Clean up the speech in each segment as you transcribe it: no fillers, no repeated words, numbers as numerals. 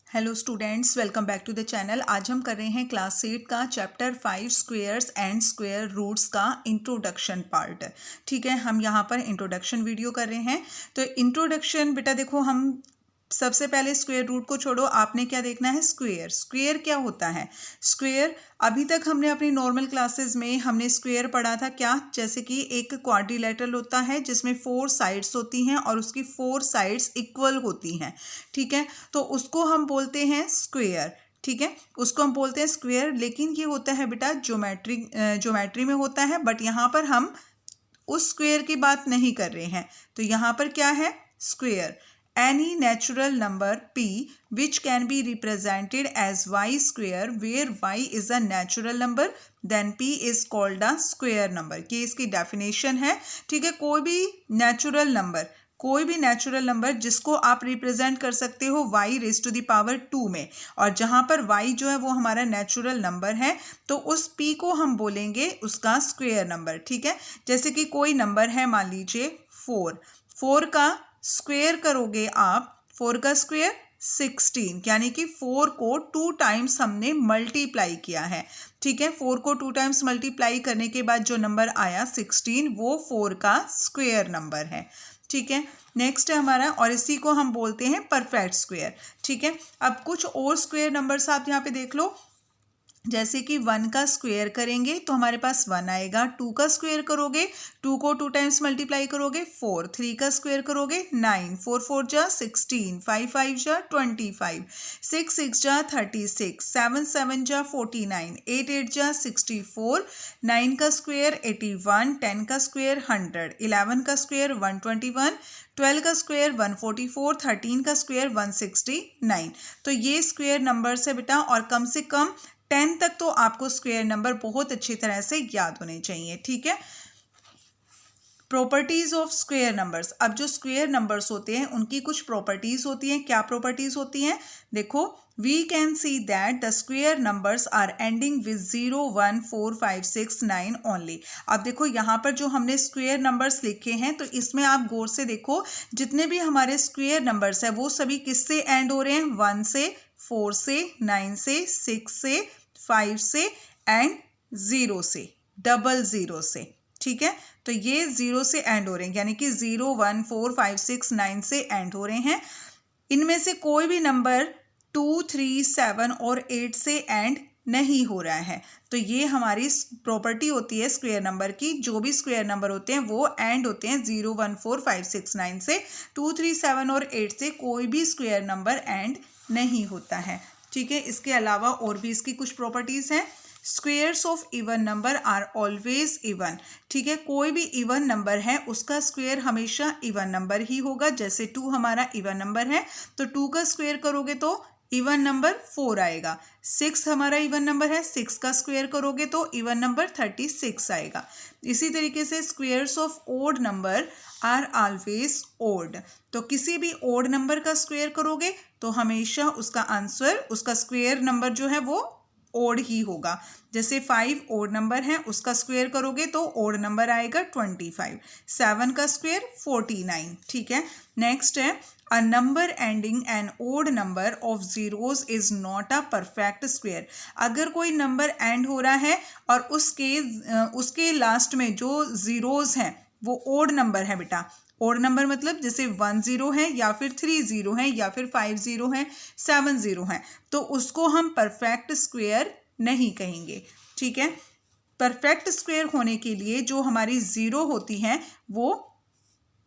Hello students, welcome back to the channel. आज हम कर रहे हैं क्लास 8 का chapter 5 squares and square roots का इंट्रोडक्शन पार्ट। ठीक है, हम यहाँ पर इंट्रोडक्शन वीडियो कर रहे हैं। तो इंट्रोडक्शन बेटा देखो, हम सबसे पहले स्क्वेयर रूट को छोड़ो, आपने क्या देखना है? स्क्वेयर। स्क्वेयर क्या होता है? स्क्वेयर अभी तक हमने अपनी नॉर्मल क्लासेस में हमने स्क्वेयर पढ़ा था क्या? जैसे कि एक क्वाड्रिलेटरल होता है जिसमें 4 साइड्स होती हैं और उसकी 4 साइड्स इक्वल होती हैं। ठीक है, तो उसको हम बोलते हैं स्क्वेयर। ठीक है, उसको हम बोलते हैं स्क्वेयर। लेकिन ये होता है बेटा ज्योमेट्री में होता है, बट यहाँ पर हम उस स्क्वेयर की बात नहीं कर रहे हैं। तो यहाँ पर क्या है? Square any natural number p which can be represented as y square where y is a natural number then p is called a square number। ये इसकी डेफिनेशन है। ठीक है, कोई भी नेचुरल नंबर जिसको आप रिप्रेजेंट कर सकते हो y raise to the power 2 में, और जहां पर y जो है वो हमारा नेचुरल नंबर है, तो उस p को हम बोलेंगे उसका स्क्वेयर नंबर। ठीक है, जैसे कि कोई नंबर है, मान लीजिए 4 का स्क्वेयर करोगे आप, 4 का स्क्वेयर 16, यानी कि 4 को 2 टाइम्स हमने मल्टीप्लाई किया है। ठीक है, 4 को 2 टाइम्स मल्टीप्लाई करने के बाद जो नंबर आया 16, वो 4 का स्क्वेयर नंबर है। ठीक है, नेक्स्ट है हमारा, और इसी को हम बोलते हैं परफेक्ट स्क्वेयर। ठीक है, अब कुछ और स्क्वेयर नंबर्स आप यहाँ पे देख लो। जैसे कि 1 का स्क्वेयर करेंगे तो हमारे पास 1 आएगा। 2 का स्क्वेयर करोगे, 2 को 2 टाइम्स मल्टीप्लाई करोगे 4। 3 का स्क्वेयर करोगे 9। 4 4 जा 16। 5 5 जा 25। 6 6 जा 36। 7 7 जा 49। 8 8 जा 64। 9 का स्क्वेयर 81। 10 का स्क्वेयर 100। 11 का स्क्वेयर 121। 12 का स्क्वेयर 144। 13 का स्क्वेयर 169। तो ये स्क्वेयर नंबर्स है बेटा, और कम से कम 10 तक तो आपको स्क्वेयर नंबर बहुत अच्छी तरह से याद होने चाहिए। ठीक है, प्रॉपर्टीज ऑफ स्क्वेयर नंबर्स। अब जो स्क्वेयर नंबर्स होते हैं उनकी कुछ प्रॉपर्टीज होती हैं। क्या प्रॉपर्टीज होती हैं? देखो, we can see that the square numbers are ending with 0 1 4 5 6 9 only. अब देखो, यहाँ पर जो हमने स्क्वेयर नंबर्स लिखे हैं, तो इसमें आप गौर से देखो, जितने भी हमारे स्क्वेयर नंबर्स है वो सभी किससे एंड हो रहे हैं? 1 से, 4 से, 9 से, 6 से, 5 से एंड 0 से, डबल 0 से। ठीक है, तो ये 0 से एंड हो रहे हैं, यानी कि 0 1 4 5 6 9 से एंड हो रहे हैं। इनमें से कोई भी नंबर 2 3 7 और 8 से एंड नहीं हो रहा है। तो ये हमारी प्रॉपर्टी होती है स्क्वेयर नंबर की। जो भी स्क्वेयर नंबर होते हैं वो एंड होते हैं 0 1 4 5 6 9 से। 2 3 7 और 8 से कोई भी स्क्वेयर नंबर एंड नहीं होता है। ठीक है, इसके अलावा और भी इसकी कुछ प्रॉपर्टीज हैं। Squares of even number are always even. ठीक है, कोई भी इवन नंबर है उसका स्क्वेयर हमेशा इवन नंबर ही होगा। जैसे 2 हमारा इवन नंबर है, तो 2 का स्क्वेयर करोगे तो इवन नंबर 4 आएगा। 6 हमारा इवन नंबर है, 6 का स्क्वेयर करोगे तो इवन नंबर 36 आएगा। इसी तरीके से squares of odd number are always odd. तो किसी भी ओड नंबर का स्क्वेयर करोगे तो हमेशा उसका आंसर, उसका स्क्वेयर नंबर जो है वो ओड ही होगा। जैसे 5 ओड नंबर है, उसका स्क्वेयर करोगे तो ओड नंबर आएगा 25। 7 का स्क्वेयर 49। ठीक है, नेक्स्ट है, a number ending an odd number of zeros is not a perfect square. अगर कोई नंबर एंड हो रहा है और उसके लास्ट में जो जीरोज हैं वो ओड नंबर है बेटा। ओड नंबर मतलब जैसे 1 0 है, या फिर 3 0 है, या फिर 5 0 है, 7 0 है, तो उसको हम परफेक्ट स्क्वेयर नहीं कहेंगे। ठीक है, परफेक्ट स्क्वेयर होने के लिए जो हमारी जीरो होती हैं वो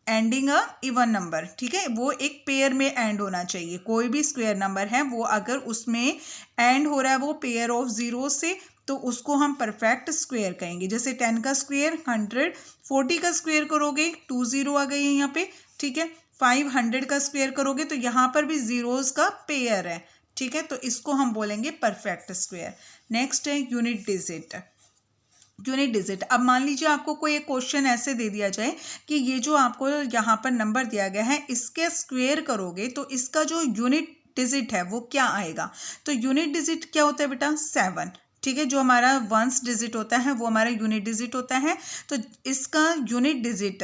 एंडिंग अ इवन नंबर। ठीक है, वो एक पेयर में एंड होना चाहिए। कोई भी स्क्वेयर नंबर है वो अगर उसमें एंड हो रहा है वो पेयर ऑफ जीरो से, तो उसको हम परफेक्ट स्क्वेयर कहेंगे। जैसे 10 का स्क्वेयर 100। 40 का स्क्वेयर करोगे 2 0 आ गई है यहाँ पे। ठीक है, 500 का स्क्वेयर करोगे तो यहाँ पर भी जीरोस का पेयर है। ठीक है, तो इसको हम बोलेंगे परफेक्ट स्क्वेयर। नेक्स्ट है यूनिट डिजिट। यूनिट डिजिट, अब मान लीजिए आपको कोई एक क्वेश्चन ऐसे दे दिया जाए कि ये जो आपको यहाँ पर नंबर दिया गया है इसके स्क्वेयर करोगे तो इसका जो यूनिट डिजिट है वो क्या आएगा? तो यूनिट डिजिट क्या होता है बेटा? 7। ठीक है, जो हमारा वंस डिजिट होता है वो हमारा यूनिट डिजिट होता है। तो इसका यूनिट डिजिट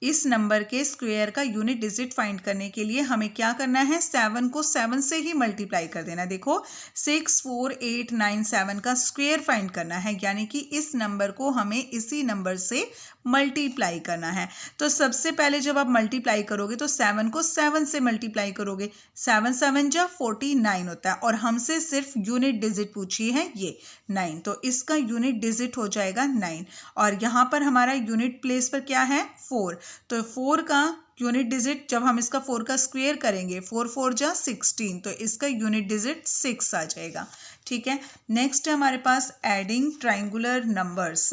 इस नंबर के स्क्वायर का यूनिट डिजिट फाइंड करने के लिए हमें क्या करना है, 7 को 7 से ही मल्टीप्लाई कर देना। देखो 6, 4, 8, 9, 7 का स्क्वायर फाइंड करना है, यानी कि इस नंबर को हमें इसी नंबर से मल्टीप्लाई करना है। तो सबसे पहले जब आप मल्टीप्लाई करोगे तो 7 को 7 से मल्टीप्लाई करोगे, 7 7 जा 49 होता है, और हमसे सिर्फ यूनिट डिजिट पूछी है ये 9, तो इसका यूनिट डिजिट हो जाएगा 9। और यहाँ पर हमारा यूनिट प्लेस पर क्या है, 4, तो 4 का यूनिट डिजिट जब हम इसका 4 का स्क्वायर करेंगे, 4 4 जा 16, तो इसका यूनिट डिजिट 6 आ जाएगा। ठीक है, नेक्स्ट है हमारे पास adding triangular numbers.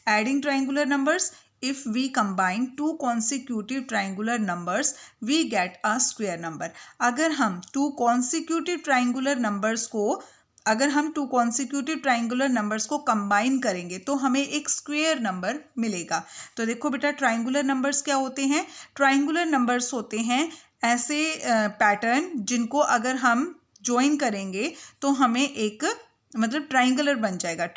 Adding triangular numbers, if we combine two consecutive triangular numbers we get a square number। अगर हम two consecutive triangular numbers को कंबाइन करेंगे तो हमें एक स्क्वायर नंबर मिलेगा। तो देखो बेटा, ट्राइंगुलर नंबर्स क्या होते हैं, ट्राइंगुलर नंबर्स होते हैं ऐसे पैटर्न जिनको अगर हम ज्वाइन करेंगे तो हमें एक मतलब ट्राइंगल बन जाएगा।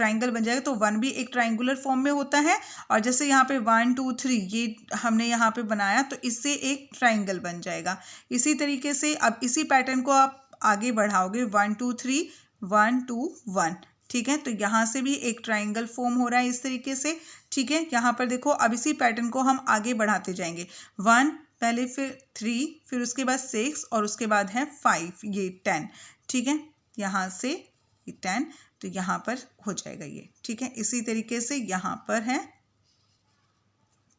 तो 1 भी एक ट्राइंगुलर फॉर्म में होता है, और जैसे यहाँ पे 1 2 3 ये हमने यहाँ पे बनाया तो इससे एक ट्राइंगल बन जाएगा। इसी तरीके से अब इसी पैटर्न को आप आगे बढ़ाओगे, 1 2 3 1 2 1, ठीक है, तो यहाँ से भी एक ट्राइंगल फॉर्म हो रहा है इस तरीके से। ठीक है, यहाँ पर देखो अब इसी पैटर्न को हम आगे बढ़ाते जाएंगे, 1 पहले, फिर 3, फिर उसके बाद 6 और उसके बाद है 5, ये 10। ठीक है, यहाँ से 10, तो यहाँ पर हो जाएगा ये। ठीक है, इसी तरीके से यहाँ पर है।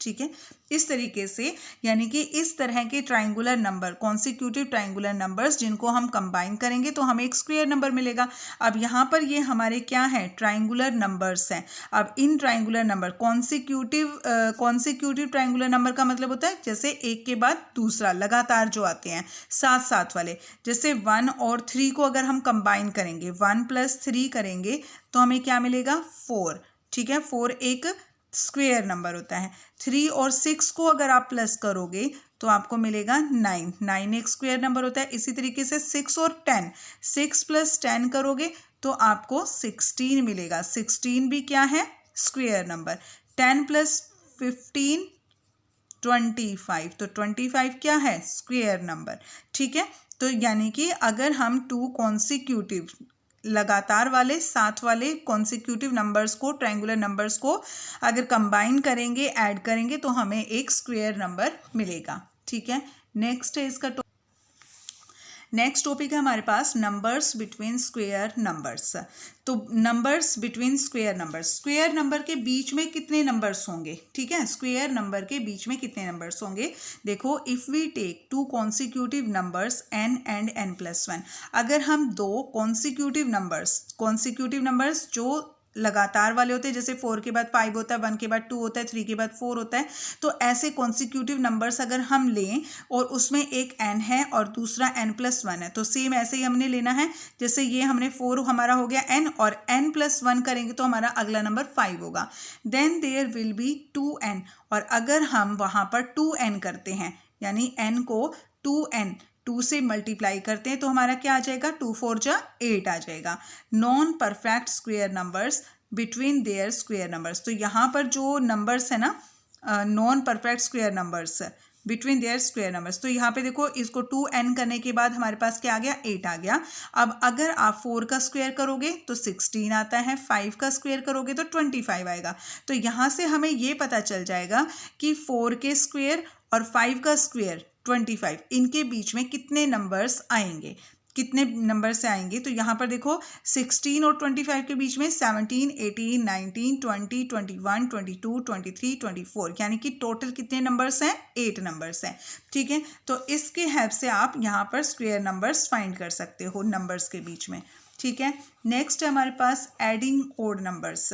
ठीक है, इस तरीके से यानी कि इस तरह के triangular number, consecutive triangular numbers जिनको हम कंबाइन करेंगे तो हमें एक स्क्वायर नंबर मिलेगा। अब यहाँ पर ये हमारे क्या है, ट्राइंगुलर नंबर्स हैं। अब इन triangular number consecutive triangular number का मतलब होता है जैसे एक के बाद दूसरा लगातार जो आते हैं साथ साथ वाले। जैसे 1 और 3 को अगर हम कंबाइन करेंगे, 1 + 3 करेंगे तो हमें क्या मिलेगा, 4। ठीक है, 4 एक स्क्वायर नंबर होता है। 3 और 6 को अगर आप प्लस करोगे तो आपको मिलेगा 9, 9 एक स्क्वायर नंबर होता है। इसी तरीके से 6 और 10, 6 + 10 करोगे तो आपको 16 मिलेगा, 16 भी क्या है, स्क्वायर नंबर। 10 + 15 25, तो 25 क्या है, स्क्वायर नंबर। ठीक है, तो यानी कि अगर हम 2 कॉन्सिक्यूटिव लगातार वाले साथ वाले कॉन्सिक्यूटिव नंबर्स को, ट्रायंगुलर नंबर्स को अगर कंबाइन करेंगे, ऐड करेंगे तो हमें एक स्क्वायर नंबर मिलेगा। ठीक है, नेक्स्ट है इसका नेक्स्ट टॉपिक है हमारे पास नंबर्स बिटवीन स्क्वायर नंबर्स। तो numbers between square numbers, square number के बीच में कितने नंबर्स होंगे। ठीक है, स्क्वायर नंबर के बीच में कितने नंबर्स होंगे। देखो, if we take 2 consecutive numbers n and n+1, अगर हम 2 कॉन्सिक्यूटिव नंबर्स जो लगातार वाले होते हैं, जैसे 4 के बाद 5 होता है, 1 के बाद 2 होता है, 3 के बाद 4 होता है, तो ऐसे कॉन्सिक्यूटिव नंबर्स अगर हम लें और उसमें एक n है और दूसरा n+1 है, तो सेम ऐसे ही हमने लेना है। जैसे ये हमने 4 हमारा हो गया n, और n+1 करेंगे तो हमारा अगला नंबर 5 होगा। Then there will be 2n, और अगर हम वहाँ पर 2n करते हैं, यानी n को 2 से मल्टीप्लाई करते हैं तो हमारा क्या आ जाएगा, 2 4 जा 8 आ जाएगा। Non perfect square numbers between their square numbers, तो यहाँ पर जो नंबर्स है ना, non perfect square numbers between their square numbers, तो यहाँ पे देखो, इसको 2n करने के बाद हमारे पास क्या आ गया, 8 आ गया। अब अगर आप 4 का स्क्वायर करोगे तो 16 आता है, 5 का स्क्वायर करोगे तो 25 आएगा। तो यहाँ से हमें ये पता चल जाएगा कि 4 के स्क्वायर और 5 का स्क्वायर 25, इनके बीच में कितने नंबर्स आएंगे, कितने नंबर से आएंगे। तो यहाँ पर देखो, 16 और 25 के बीच में 17 18 19 20 21 22 23 24, यानी कि टोटल कितने नंबर्स हैं, 8 नंबर्स हैं। ठीक है, तो इसके हेल्प से आप यहाँ पर स्क्वायर नंबर्स फाइंड कर सकते हो नंबर्स के बीच में। ठीक है, नेक्स्ट है हमारे पास adding odd numbers.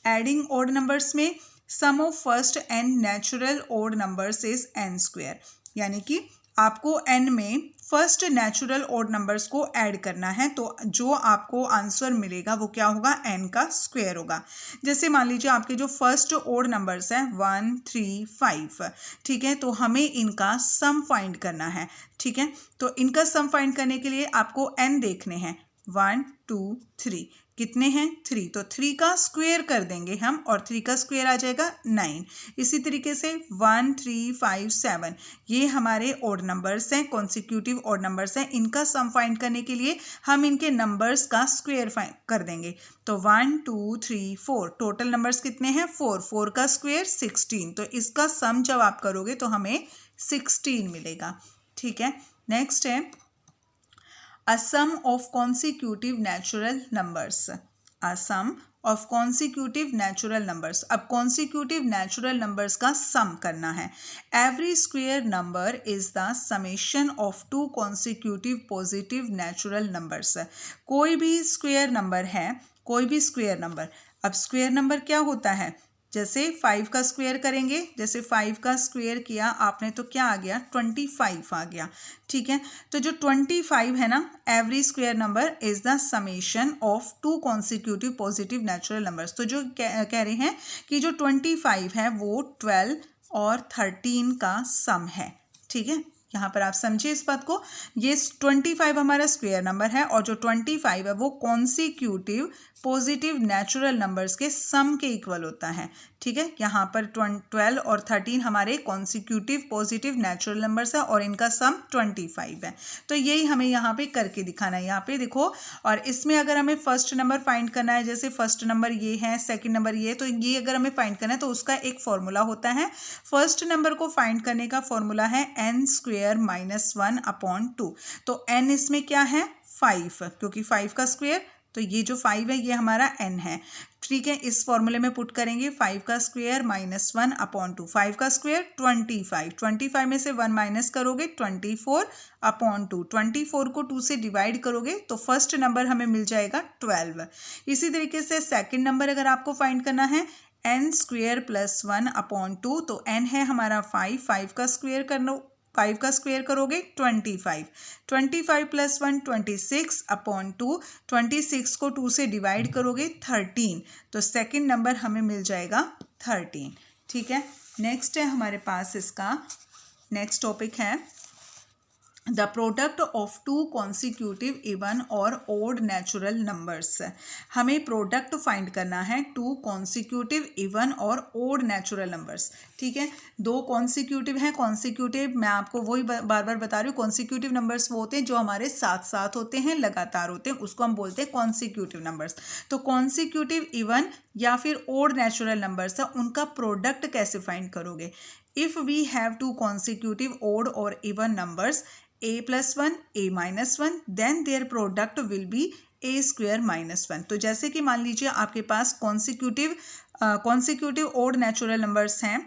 Adding odd numbers में sum of first and natural odd numbers is n², यानी कि आपको n में फर्स्ट नेचुरल ओड नंबर्स को ऐड करना है, तो जो आपको आंसर मिलेगा वो क्या होगा, n का स्क्वायर होगा। जैसे मान लीजिए आपके जो फर्स्ट ओड नंबर्स हैं 1 3 5, ठीक है, तो हमें इनका सम फाइंड करना है। ठीक है, तो इनका सम फाइंड करने के लिए आपको n देखने हैं, 1 2 3, कितने हैं 3, तो 3 का स्क्वायर कर देंगे हम और 3 का स्क्वायर आ जाएगा 9। इसी तरीके से 1 3 5 7 ये हमारे ऑड नंबर्स हैं, कॉन्सिक्यूटिव ऑड नंबर्स हैं। इनका सम फाइंड करने के लिए हम इनके नंबर्स का स्क्वायर कर देंगे। तो 1 2 3 4 टोटल नंबर्स कितने हैं 4, 4 का स्क्वायर 16, तो इसका सम जब आप करोगे तो हमें 16 मिलेगा। ठीक है, नेक्स्ट है a sum of consecutive natural numbers, a sum of consecutive natural numbers। अब consecutive natural numbers का sum करना है। every square number is the summation of two consecutive positive natural numbers। कोई भी square number है, कोई भी square number, अब square number क्या होता है, जैसे 5 का स्क्वायर करेंगे, जैसे 5 का स्क्वायर किया आपने तो क्या आ गया 25 आ गया। ठीक है, तो जो 25 है ना, every square number is the summation of to consecutive positive natural numbers. तो जो कह रहे हैं कि जो 25 है वो 12 और 13 का सम है। ठीक है, यहाँ पर आप समझिए इस बात को, ये 25 हमारा स्क्वायर नंबर है और जो 25 है वो कॉन्सिक्यूटिव पॉजिटिव नेचुरल नंबर्स के सम के इक्वल होता है। ठीक है, यहाँ पर 12 और 13 हमारे कॉन्सिक्यूटिव पॉजिटिव नेचुरल नंबर्स है और इनका सम 25 है। तो यही हमें यहाँ पे करके दिखाना है। यहाँ पे देखो, और इसमें अगर हमें फर्स्ट नंबर फाइंड करना है, जैसे फर्स्ट नंबर ये है, सेकंड नंबर ये, तो ये अगर हमें फाइंड करना है तो उसका एक फॉर्मूला होता है। फर्स्ट नंबर को फाइंड करने का फॉर्मूला है n स्क्वायर माइनस 1/2। तो n इसमें क्या है 5, क्योंकि 5 का स्क्वायर, तो ये जो 5 है ये हमारा n है। ठीक है, इस फॉर्मूले में पुट करेंगे 5 का स्क्वायर माइनस 1/2। 5 का स्क्वायर 25, 25 में से 1 माइनस करोगे 24/2। 24 को 2 से डिवाइड करोगे तो फर्स्ट नंबर हमें मिल जाएगा 12। इसी तरीके से सेकंड नंबर अगर आपको फाइंड करना है n स्क्वायर प्लस 1/2, तो n है हमारा 5, 5 का स्क्वायर करना, 5 का स्क्वायर करोगे 25, 25 प्लस 1 26/2, 26 को 2 से डिवाइड करोगे 13, तो सेकंड नंबर हमें मिल जाएगा 13। ठीक है, नेक्स्ट है हमारे पास इसका नेक्स्ट टॉपिक है the product of to consecutive even और ओड नेचुरल नंबर्स। हमें प्रोडक्ट फाइंड करना है टू कॉन्सिक्यूटिव इवन और ओड नेचुरल नंबर्स। ठीक है, दो कॉन्सिक्यूटिव हैं, कॉन्सिक्यूटिव मैं आपको वही बार बार बता रही हूँ, कॉन्सिक्यूटिव नंबर्स वो होते हैं जो हमारे साथ साथ होते हैं, लगातार होते हैं, उसको हम बोलते हैं कॉन्सिक्यूटिव नंबर्स। तो कॉन्सिक्यूटिव इवन या फिर ओड नेचुरल नंबर्स है, उनका प्रोडक्ट कैसे फाइंड करोगे। If we have two consecutive odd और even numbers a plus 1 a minus 1 then their product will be a square minus 1। तो जैसे कि मान लीजिए आपके पास कॉन्सिक्यूटिव ओड नेचुरल नंबर्स हैं,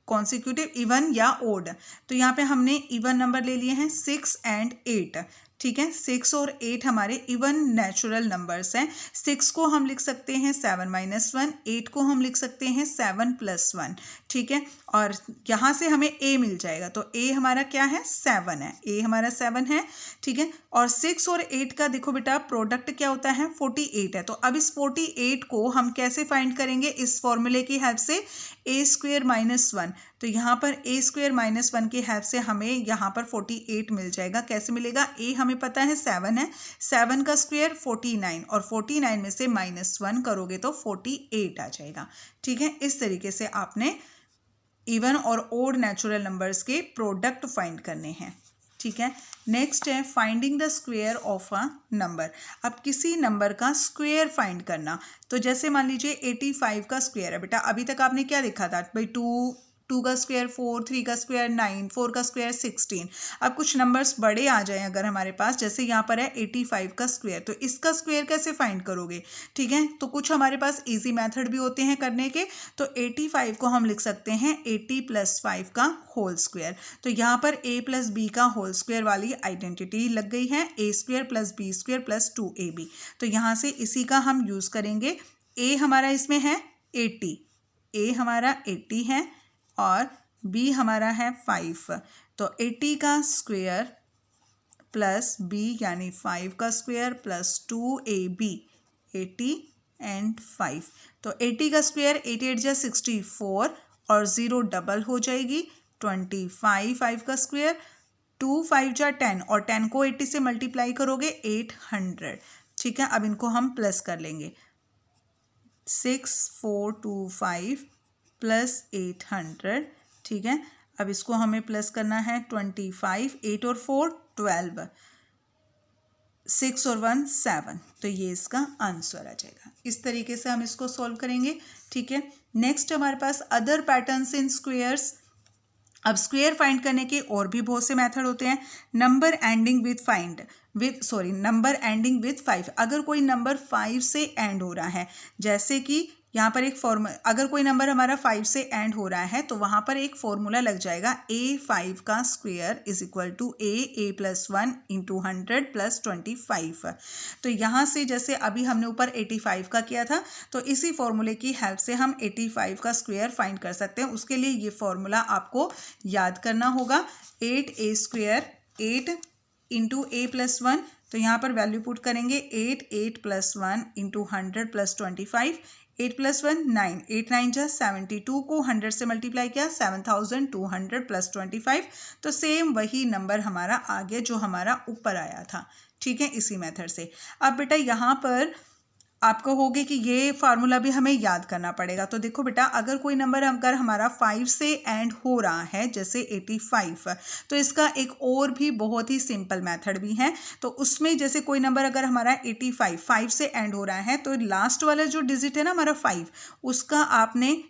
कॉन्सिक्यूटिव इवन या ओड, तो यहाँ पे हमने इवन नंबर ले लिए हैं 6 and 8। ठीक है, 6 और 8 हमारे इवन नेचुरल नंबर्स हैं। 6 को हम लिख सकते हैं 7 माइनस 1, 8 को हम लिख सकते हैं 7 प्लस 1। ठीक है, और यहाँ से हमें a मिल जाएगा, तो a हमारा क्या है 7 है, a हमारा 7 है। ठीक है, और 6 और 8 का देखो बेटा प्रोडक्ट क्या होता है 48 है। तो अब इस 48 को हम कैसे फाइंड करेंगे, इस फॉर्मूले की हेल्प से a स्क्वायर माइनस 1। तो यहाँ पर a स्क्वायर माइनस 1 की हेल्प से हमें यहाँ पर 48 मिल जाएगा। कैसे मिलेगा, a हमें पता है 7 है, 7 का स्क्वायर 49 और 49 में से -1 करोगे तो 48 आ जाएगा। ठीक है, इस तरीके से आपने इवन और ओड नेचुरल नंबर्स के प्रोडक्ट फाइंड करने हैं। ठीक है, नेक्स्ट है finding the square of a number. अब किसी नंबर का स्क्वायर फाइंड करना, तो जैसे मान लीजिए 85 का स्क्वायर है बेटा, अभी तक आपने क्या देखा था भाई 2 का स्क्वायर 4, 3 का स्क्वायर 9, 4 का स्क्वायर 16। अब कुछ नंबर्स बड़े आ जाएं अगर हमारे पास, जैसे यहाँ पर है 85 का स्क्वायर, तो इसका स्क्वायर कैसे फाइंड करोगे। ठीक है, तो कुछ हमारे पास इजी मेथड भी होते हैं करने के। तो 85 को हम लिख सकते हैं 80 + 5 का होल स्क्वायर। तो यहाँ पर a + b का होल स्क्वायर वाली आइडेंटिटी लग गई है, a square + b square + 2ab। तो यहाँ से इसी का हम यूज़ करेंगे। a हमारा इसमें है 80, a हमारा 80 है और b हमारा है 5। तो 80 का स्क्वायर प्लस b यानी 5 का स्क्वायर प्लस 2ab, 80 and 5। तो 80 का स्क्वायर 88 जा 64 और 0 डबल हो जाएगी 25। 5 का स्क्वायर 2 5 जा 10 और 10 को 80 से मल्टीप्लाई करोगे 800। ठीक है, अब इनको हम प्लस कर लेंगे। 6425 प्लस 800, ठीक है। अब इसको हमें प्लस करना है 25, 8 और 4 12, 6 और 1 7, तो ये इसका आंसर आ जाएगा। इस तरीके से हम इसको सॉल्व करेंगे, ठीक है। नेक्स्ट हमारे पास अदर पैटर्न्स इन स्क्वेयर्स। अब स्क्वेयर फाइंड करने के और भी बहुत से मेथड होते हैं। Number ending with 5। अगर कोई नंबर 5 से एंड हो रहा है, जैसे कि यहाँ पर एक अगर कोई नंबर हमारा 5 से एंड हो रहा है तो वहाँ पर एक फॉर्मूला लग जाएगा, A5 का square is equal to A plus 1 into 100 plus 25। तो यहाँ से जैसे अभी हमने ऊपर 85 का किया था, तो इसी फॉर्मूले की हेल्प से हम 85 का स्क्वेयर फाइंड कर सकते हैं। उसके लिए ये फॉर्मूला आपको याद करना होगा। 8A square 8 into A plus 1, तो यहाँ पर वैल्यू पुट करेंगे 8 प्लस 1 इंटू 100 प्लस 25, 8 प्लस 1 9, 8 9 जा 72 को 100 से मल्टीप्लाई किया 7200 प्लस 25, तो सेम वही नंबर हमारा आ गया जो हमारा ऊपर आया था, ठीक है, इसी मेथड से। अब बेटा यहाँ पर आपको होगी कि ये फार्मूला भी हमें याद करना पड़ेगा। तो देखो बेटा, अगर कोई नंबर अगर हमारा 5 से एंड हो रहा है, जैसे 85, तो इसका एक और भी बहुत ही सिंपल मेथड भी है। तो उसमें जैसे कोई नंबर अगर हमारा 85 5 से एंड हो रहा है, तो लास्ट वाला जो डिजिट है ना हमारा 5, उसका आपने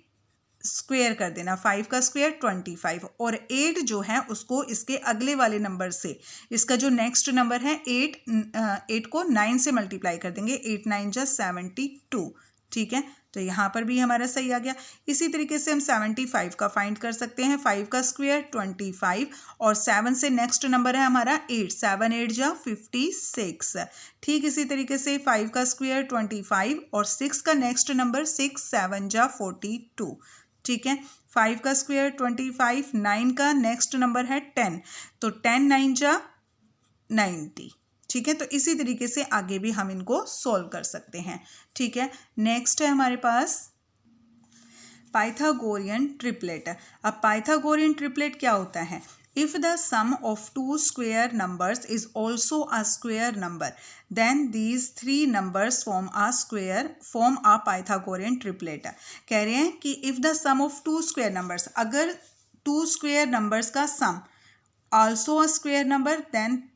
स्क्वेयर कर देना। 5 का स्क्वेयर 25, और 8 जो है उसको इसके अगले वाले नंबर से, इसका जो नेक्स्ट नंबर है 8 को 9 से मल्टीप्लाई कर देंगे। 8 9 जा 72, ठीक है। तो यहाँ पर भी हमारा सही आ गया। इसी तरीके से हम 75 का फाइंड कर सकते हैं। 5 का स्क्वेयर 25, और 7 से नेक्स्ट नंबर है हमारा 8, 7 8 जा 56। ठीक इसी तरीके से 5 का स्क्वेयर 25, और 6 का नेक्स्ट नंबर 6 7 जा 42, ठीक है। 5 का स्क्वेयर 25, 9 का नेक्स्ट नंबर है 10, तो 10 9 जा 90, ठीक है। तो इसी तरीके से आगे भी हम इनको सॉल्व कर सकते हैं, ठीक है। नेक्स्ट है हमारे पास पाइथागोरियन ट्रिपलेट। अब पाइथागोरियन ट्रिपलेट क्या होता है? If the sum of two square numbers is also a square number, then these three numbers form a Pythagorean triplet. कह रहे हैं कि if the sum of two square numbers, अगर two square numbers का sum also a square number, then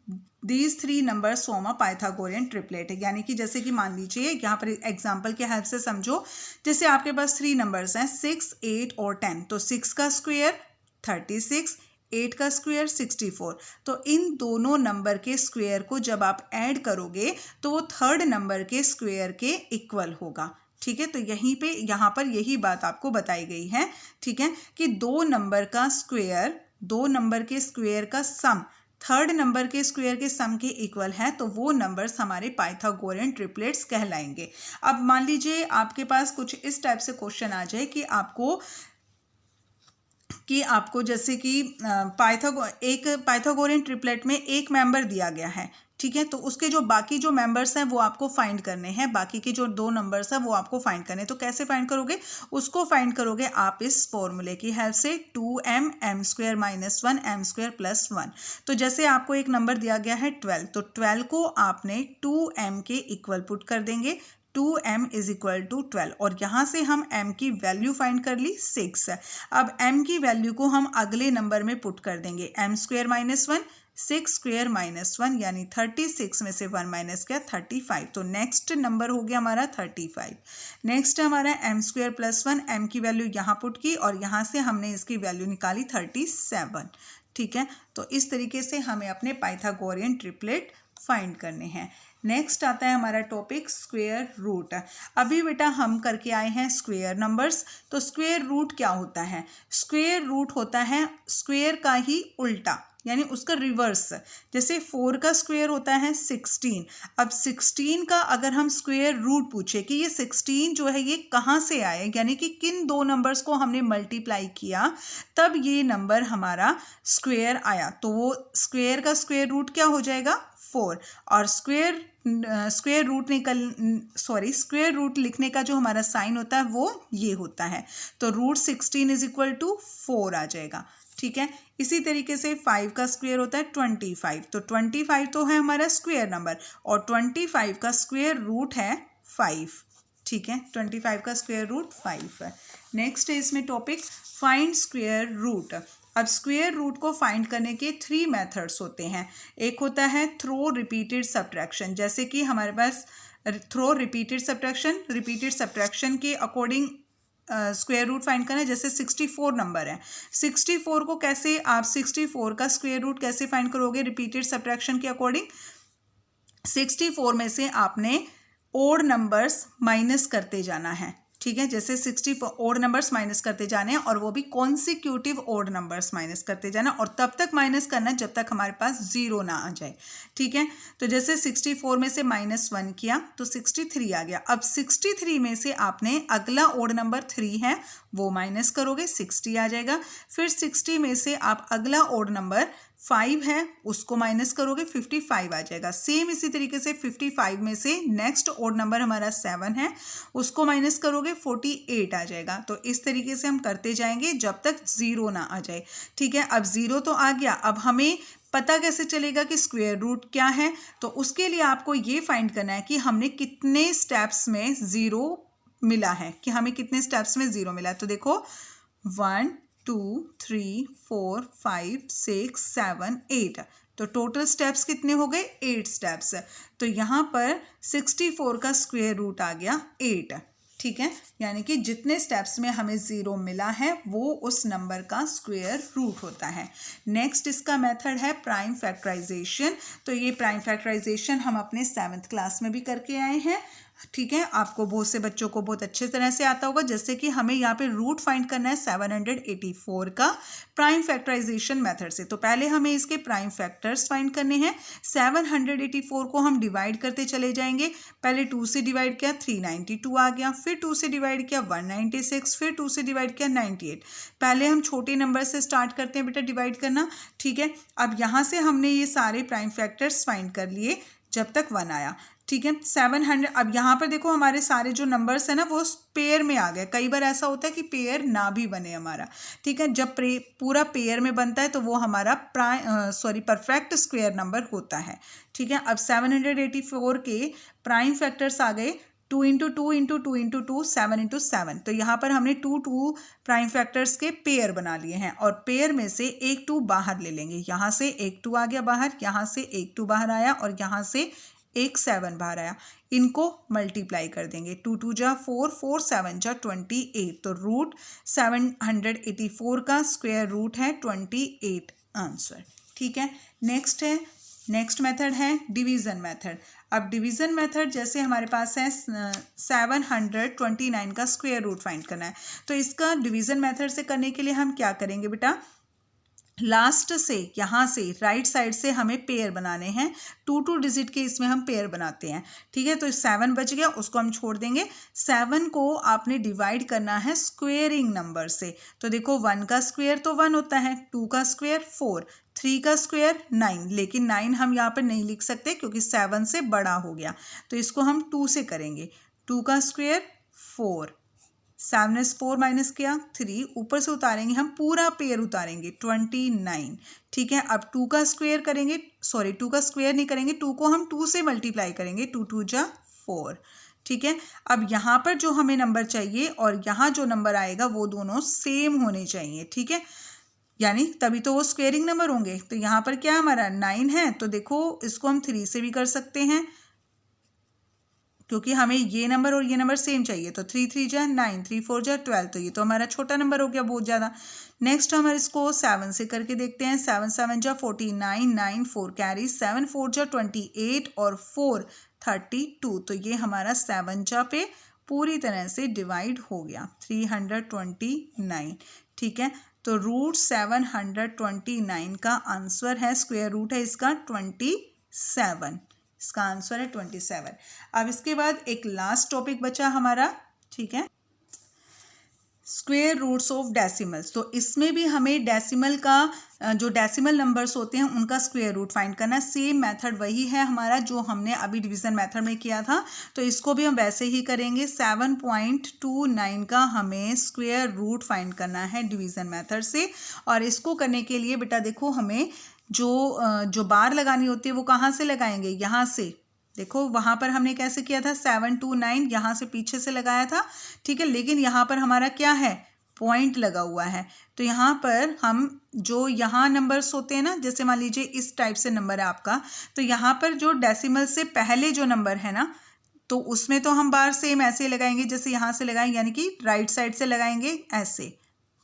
these three numbers form a Pythagorean triplet. यानी कि जैसे कि मान लीजिए यहाँ पर एग्जाम्पल के हेल्प से समझो, जैसे आपके पास 3 नंबर्स हैं 6 8 और 10, तो 6 का स्क्वेयर 36, 8 का स्क्वेयर 64, तो इन दोनों नंबर के स्क्वेयर को जब आप ऐड करोगे तो वो थर्ड नंबर के स्क्वेयर के इक्वल होगा, ठीक है। तो यहाँ पर यही बात आपको बताई गई है, ठीक है, कि दो नंबर के स्क्वेयर का सम थर्ड नंबर के स्क्वेयर के सम के इक्वल है, तो वो नंबर्स हमारे पाइथागोरियन ट्रिपलेट्स कहलाएंगे। अब मान लीजिए आपके पास कुछ इस टाइप से क्वेश्चन आ जाए कि आपको जैसे कि एक पाइथागोरियन ट्रिपलेट में एक मेंबर दिया गया है, ठीक है, तो उसके जो बाकी जो मेंबर्स हैं वो आपको फाइंड करने हैं, बाकी के जो 2 नंबर्स हैं वो आपको फाइंड करने हैं। तो कैसे फाइंड करोगे? उसको फाइंड करोगे आप इस फॉर्मूले की हेल्प से, 2m m square minus 1 m square plus 1। तो जैसे आपको एक नंबर दिया गया है 12, तो 12 को आपने 2m के इक्वल पुट कर देंगे, 2m इज इक्वल टू 12, और यहाँ से हम m की वैल्यू फाइंड कर ली 6। अब m की वैल्यू को हम अगले नंबर में पुट कर देंगे, m square minus 1 6 square minus 1, यानी 36 में से 1 माइनस किया 35, तो नेक्स्ट नंबर हो गया हमारा 35। नेक्स्ट हमारा m स्क्वायर प्लस 1, m की वैल्यू यहाँ पुट की और यहाँ से हमने इसकी वैल्यू निकाली 37, ठीक है। तो इस तरीके से हमें अपने पाइथागोरियन ट्रिपलेट फाइंड करने हैं। नेक्स्ट आता है हमारा टॉपिक स्क्वायर रूट। अभी बेटा हम करके आए हैं स्क्वायर नंबर्स, तो स्क्वायर रूट क्या होता है? स्क्वायर रूट होता है स्क्वायर का ही उल्टा, यानी उसका रिवर्स। जैसे 4 का स्क्वायर होता है 16, अब 16 का अगर हम स्क्वायर रूट पूछे कि ये 16 जो है ये कहाँ से आए, यानी कि किन 2 नंबर्स को हमने मल्टीप्लाई किया तब ये नंबर हमारा स्क्वायर आया, तो वो स्क्वायर का स्क्वायर रूट क्या हो जाएगा? 4। और स्क्वायर रूट लिखने का जो हमारा साइन होता है वो ये होता है, तो रूट 16 इज इक्वल टू 4 आ जाएगा, ठीक है। इसी तरीके से 5 का स्क्वायर होता है 25, तो 25 तो है हमारा स्क्वायर नंबर और 25 का स्क्वायर रूट है 5, ठीक है। 25 का स्क्वायर रूट 5 है। नेक्स्ट है इसमें टॉपिक फाइंड स्क्वायर रूट। अब स्क्वायर रूट को फाइंड करने के 3 मेथड्स होते हैं। एक होता है थ्रो रिपीटेड सब्ट्रैक्शन, जैसे कि हमारे पास थ्रो रिपीटेड सब्ट्रैक्शन के अकॉर्डिंग स्क्वायर रूट फाइंड करना है। जैसे 64 नंबर है, 64 को कैसे आप 64 का स्क्वायर रूट कैसे फाइंड करोगे रिपीटेड सब्ट्रैक्शन के अकॉर्डिंग। 64 में से आपने ओड नंबर्स माइनस करते जाना है, ठीक है। जैसे 60 ओड नंबर्स माइनस करते जाने हैं और वो भी कॉन्सिक्यूटिव ओड नंबर्स माइनस करते जाना और तब तक माइनस करना जब तक हमारे पास 0 ना आ जाए, ठीक है। तो जैसे 64 में से -1 किया तो 63 आ गया। अब 63 में से आपने अगला ओड नंबर 3 है वो माइनस करोगे, 60 आ जाएगा। फिर 60 में से आप अगला ओड नंबर 5 है उसको माइनस करोगे, 55 आ जाएगा। सेम इसी तरीके से 55 में से नेक्स्ट ओड नंबर हमारा 7 है उसको माइनस करोगे, 48 आ जाएगा। तो इस तरीके से हम करते जाएंगे जब तक 0 ना आ जाए, ठीक है। अब 0 तो आ गया, अब हमें पता कैसे चलेगा कि स्क्वायर रूट क्या है। तो उसके लिए आपको ये फाइंड करना है कि हमने कितने स्टेप्स में 0 मिला है, कि हमें कितने स्टेप्स में 0 मिला है। तो देखो 1 2 3 4 5 6 7 8, तो टोटल स्टेप्स कितने हो गए 8 स्टेप्स। तो यहाँ पर 64 का स्क्वायर रूट आ गया 8, ठीक है। यानी कि जितने स्टेप्स में हमें 0 मिला है वो उस नंबर का स्क्वायर रूट होता है। नेक्स्ट इसका मेथड है प्राइम फैक्टराइजेशन। तो ये प्राइम फैक्टराइजेशन हम अपने 7th क्लास में भी करके आए हैं, ठीक है। आपको बहुत से बच्चों को बहुत अच्छे तरह से आता होगा। जैसे कि हमें यहाँ पे रूट फाइंड करना है 784 का प्राइम फैक्टराइजेशन मेथड से। तो पहले हमें इसके प्राइम फैक्टर्स फाइंड करने हैं। 784 को हम डिवाइड करते चले जाएंगे। पहले 2 से डिवाइड किया 392 आ गया, फिर 2 से डिवाइड किया 196, फिर 2 से डिवाइड किया 98। पहले हम छोटे नंबर से स्टार्ट करते हैं बेटा डिवाइड करना, ठीक है। अब यहाँ से हमने ये सारे प्राइम फैक्टर्स फाइंड कर लिए जब तक 1 आया, ठीक है। 700। अब यहाँ पर देखो हमारे सारे जो नंबर्स है ना वो पेयर में आ गए। कई बार ऐसा होता है कि पेयर ना भी बने हमारा, ठीक है। जब पूरा पेयर में बनता है तो वो हमारा परफेक्ट स्क्वायर नंबर होता है, ठीक है। अब 784 के प्राइम फैक्टर्स आ गए 2 × 2 × 2 × 2 7 × 7। तो यहाँ पर हमने 2 प्राइम फैक्टर्स के पेयर बना लिए हैं और पेयर में से एक 2 बाहर ले लेंगे। यहाँ से एक 2 आ गया बाहर, यहाँ से एक 2 बाहर आया और यहाँ से एक 7 बाहर आया। इनको मल्टीप्लाई कर देंगे, 2 2 जा 4, 4 7 जा 28। तो रूट 784 का स्क्वायर रूट है 28 आंसर, ठीक है। नेक्स्ट मेथड है डिवीज़न मेथड। अब डिवीज़न मेथड जैसे हमारे पास है 729 का स्क्वायर रूट फाइंड करना है। तो इसका डिवीज़न मेथड से करने के लिए हम क्या करेंगे बेटा, लास्ट से यहाँ से राइट साइड से हमें पेयर बनाने हैं। 2 डिजिट के इसमें हम पेयर बनाते हैं, ठीक है। तो 7 बच गया, उसको हम छोड़ देंगे। 7 को आपने डिवाइड करना है स्क्वेयरिंग नंबर से। तो देखो 1 का स्क्वायर तो 1 होता है, 2 का स्क्वायर 4, 3 का स्क्वायर 9, लेकिन 9 हम यहाँ पर नहीं लिख सकते क्योंकि 7 से बड़ा हो गया। तो इसको हम 2 से करेंगे। 2 का स्क्वायर 4, 7 से 4 माइनस किया 3, ऊपर से उतारेंगे हम पूरा पेयर उतारेंगे 29, ठीक है। अब 2 का स्क्वायर करेंगे, 2 का स्क्वायर नहीं करेंगे, 2 को हम 2 से मल्टीप्लाई करेंगे, 2 2 जा 4, ठीक है। अब यहाँ पर जो हमें नंबर चाहिए और यहाँ जो नंबर आएगा वो दोनों सेम होने चाहिए, ठीक है। यानी तभी तो वो स्क्वेयरिंग नंबर होंगे। तो यहाँ पर क्या हमारा 9 है, तो देखो इसको हम 3 से भी कर सकते हैं क्योंकि हमें ये नंबर और ये नंबर सेम चाहिए। तो 3 3 जा 9, 3 4 जा 12, तो ये तो हमारा छोटा नंबर हो गया बहुत ज़्यादा। नेक्स्ट हम इसको 7 से करके देखते हैं। 7 7 जा 49, 9 4 कैरी, 7 4 जा 28 और 4 32। तो ये हमारा 7 जा पे पूरी तरह से डिवाइड हो गया 329, ठीक है। तो रूट 729 का आंसर है, स्क्वायर रूट है इसका 27। इसका आंसर है 27। अब इसके बाद एक लास्ट टॉपिक बचा हमारा, ठीक है। Square roots of decimals. तो इसमें भी हमें डेसिमल का जो डेसिमल नंबर्स होते हैं उनका स्क्वेयर रूट फाइंड करना है। सेम मेथड वही है हमारा जो हमने अभी डिवीज़न मेथड में किया था, तो इसको भी हम वैसे ही करेंगे। 7.29 का हमें स्क्वेयर रूट फाइंड करना है डिवीज़न मेथड से। और इसको करने के लिए बेटा देखो हमें जो बार लगानी होती है वो कहाँ से लगाएंगे, यहाँ से। देखो वहाँ पर हमने कैसे किया था, 729 यहाँ से पीछे से लगाया था, ठीक है। लेकिन यहाँ पर हमारा क्या है, पॉइंट लगा हुआ है। तो यहाँ पर हम जो यहाँ नंबर्स होते हैं ना, जैसे मान लीजिए इस टाइप से नंबर है आपका, तो यहाँ पर जो डेसिमल से पहले जो नंबर है ना, तो उसमें तो हम बार सेम ऐसे लगाएंगे जैसे यहाँ से लगाएंगे, यानी कि राइट साइड से लगाएंगे ऐसे,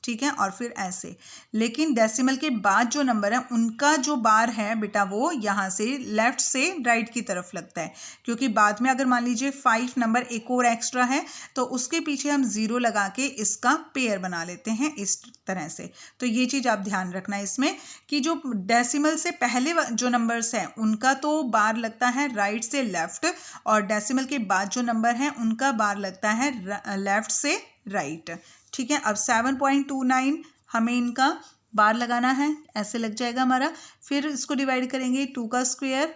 ठीक है, और फिर ऐसे। लेकिन डेसिमल के बाद जो नंबर है उनका जो बार है बेटा वो यहाँ से लेफ्ट से राइट की तरफ लगता है, क्योंकि बाद में अगर मान लीजिए 5 नंबर एक और एक्स्ट्रा है तो उसके पीछे हम 0 लगा के इसका पेयर बना लेते हैं इस तरह से। तो ये चीज़ आप ध्यान रखना है इसमें कि जो डेसिमल से पहले जो नंबर्स हैं उनका तो बार लगता है राइट से लेफ्ट, और डेसिमल के बाद जो नंबर हैं उनका बार लगता है लेफ्ट से राइट, ठीक है। अब 7.29 हमें इनका बार लगाना है, ऐसे लग जाएगा हमारा। फिर इसको डिवाइड करेंगे, 2 का स्क्वायर,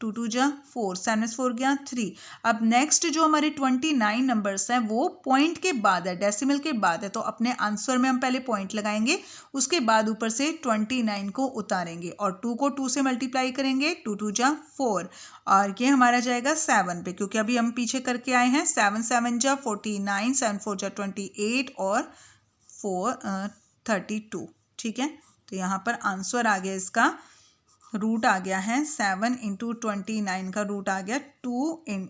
2 2 जा 4, 7 4 गया 3। अब नेक्स्ट जो हमारे 29 नंबर्स हैं वो पॉइंट के बाद है, डेसिमल के बाद है, तो अपने आंसर में हम पहले पॉइंट लगाएंगे, उसके बाद ऊपर से 29 को उतारेंगे और 2 को 2 से मल्टीप्लाई करेंगे, 2 2 जा 4, और ये हमारा जाएगा 7 पे, क्योंकि अभी हम पीछे करके आए हैं। 7 7 जा 49, 7 4 जा 28 और 4 32, ठीक है। तो यहाँ पर आंसर आ गया, इसका रूट आ गया है 7 × 29 का रूट आ गया 2 इन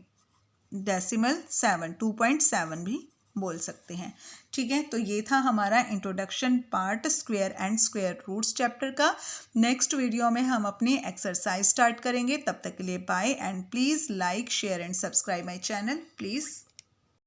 डेसिमल 7, 2.7 भी बोल सकते हैं, ठीक है। तो ये था हमारा introduction part square and square roots chapter का। नेक्स्ट वीडियो में हम अपनी एक्सरसाइज स्टार्ट करेंगे। तब तक के लिए bye, and please like share and subscribe my channel please.